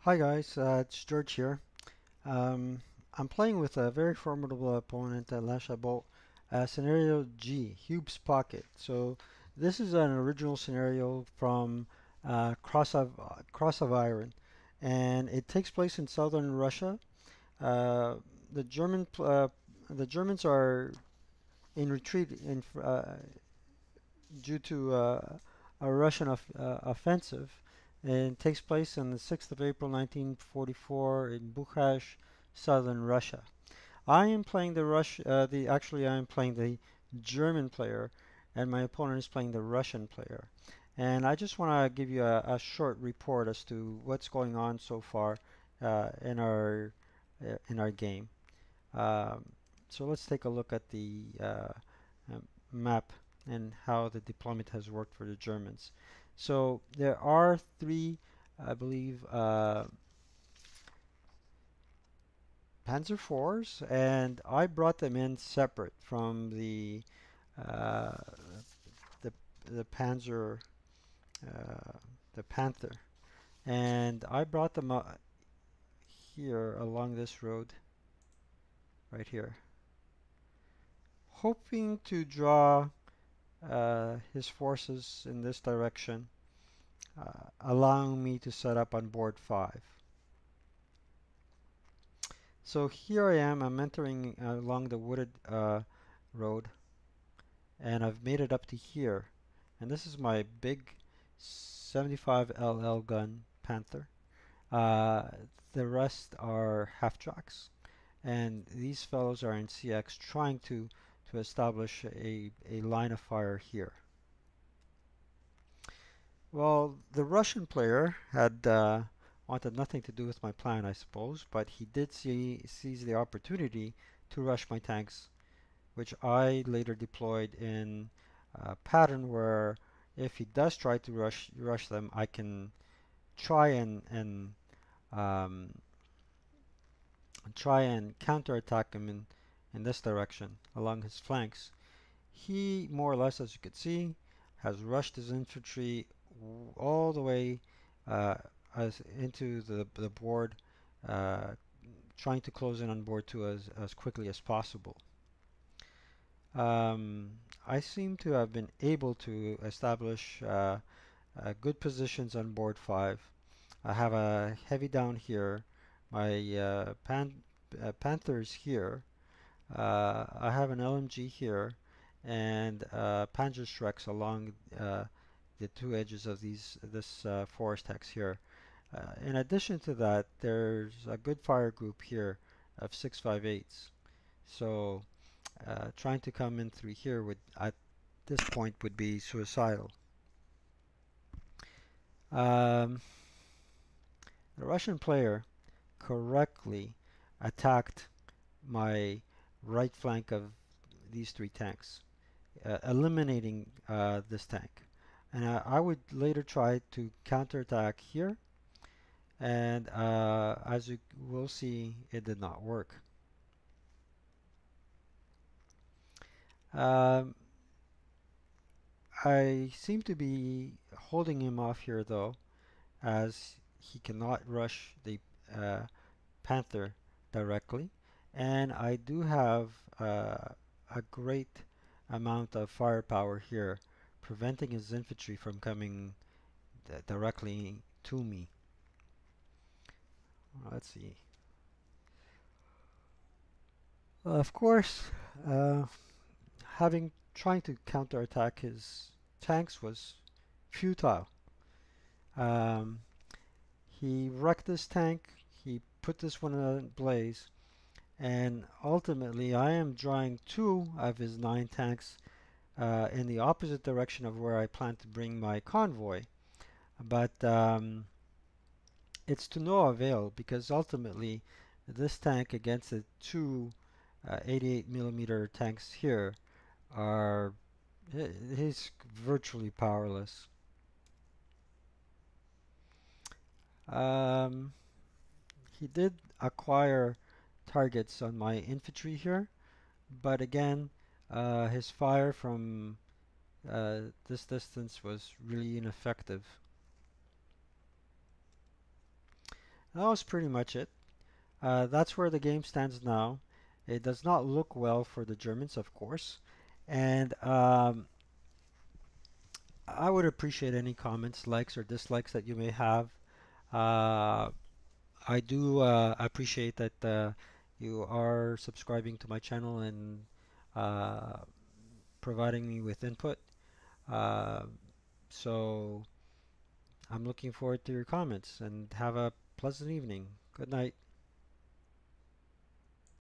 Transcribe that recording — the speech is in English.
Hi guys, it's George here. Um, I'm playing with a very formidable opponent, La Chabot, scenario G, Hube's Pocket. So this is an original scenario from Cross of Iron, and it takes place in southern Russia. Uh, the German the Germans are in retreat due to a Russian offensive, and it takes place on the 6th of April 1944 in Bukhash, southern Russia. I am playing the Rush. The Actually, I am playing the German player, and my opponent is playing the Russian player. And I just want to give you a short report as to what's going on so far in our game. Um, so let's take a look at the map and how the deployment has worked for the Germans. So there are three, I believe, Panzer IVs, and I brought them in separate from uh, the the Panzer uh, the Panther, and I brought them here along this road right here, hoping to draw his forces in this direction, allowing me to set up on board 5. So here I am, I'm entering along the wooded road, and I've made it up to here. And this is my big 75 LL gun Panther. Uh, the rest are half tracks, and these fellows are in CX trying to establish a line of fire here. Well, the Russian player had wanted nothing to do with my plan, I suppose, but he did seize the opportunity to rush my tanks, which I later deployed in a pattern where if he does try to rush them, I can try um, try and counterattack him in this direction along his flanks. He more or less, as you can see, has rushed his infantry all the way uh, into the board, uh, trying to close in on board 2 as quickly as possible. I seem to have been able to establish good positions on board 5. I have a heavy down here, my Panthers here. I have an LMG here, and Panzerschrecks along the two edges of this forest hex here. In addition to that, there's a good fire group here of 658s. So trying to come in through here would at this point would be suicidal. Um, the Russian player correctly attacked my right flank of these 3 tanks, eliminating this tank. And I would later try to counterattack here, and as you will see, it did not work. Um, I seem to be holding him off here though, as he cannot rush the uh, Panther directly, and I do have a great amount of firepower here, preventing his infantry from coming directly to me. Let's see. Of course, uh, having trying to counterattack his tanks was futile. Um, he wrecked this tank. He put this one in blaze, and ultimately, I am drawing 2 of his 9 tanks in the opposite direction of where I plan to bring my convoy. But it's to no avail because ultimately this tank against the 2 88 millimeter tanks here are he's virtually powerless. Um, he did acquire targets on my infantry here, but again, his fire from this distance was really ineffective. that was pretty much it. That's where the game stands now. It does not look well for the Germans, of course, and I would appreciate any comments, likes, or dislikes that you may have. Uh, I do appreciate that you are subscribing to my channel and uh, providing me with input. Uh, so I'm looking forward to your comments and have a pleasant evening. Good night.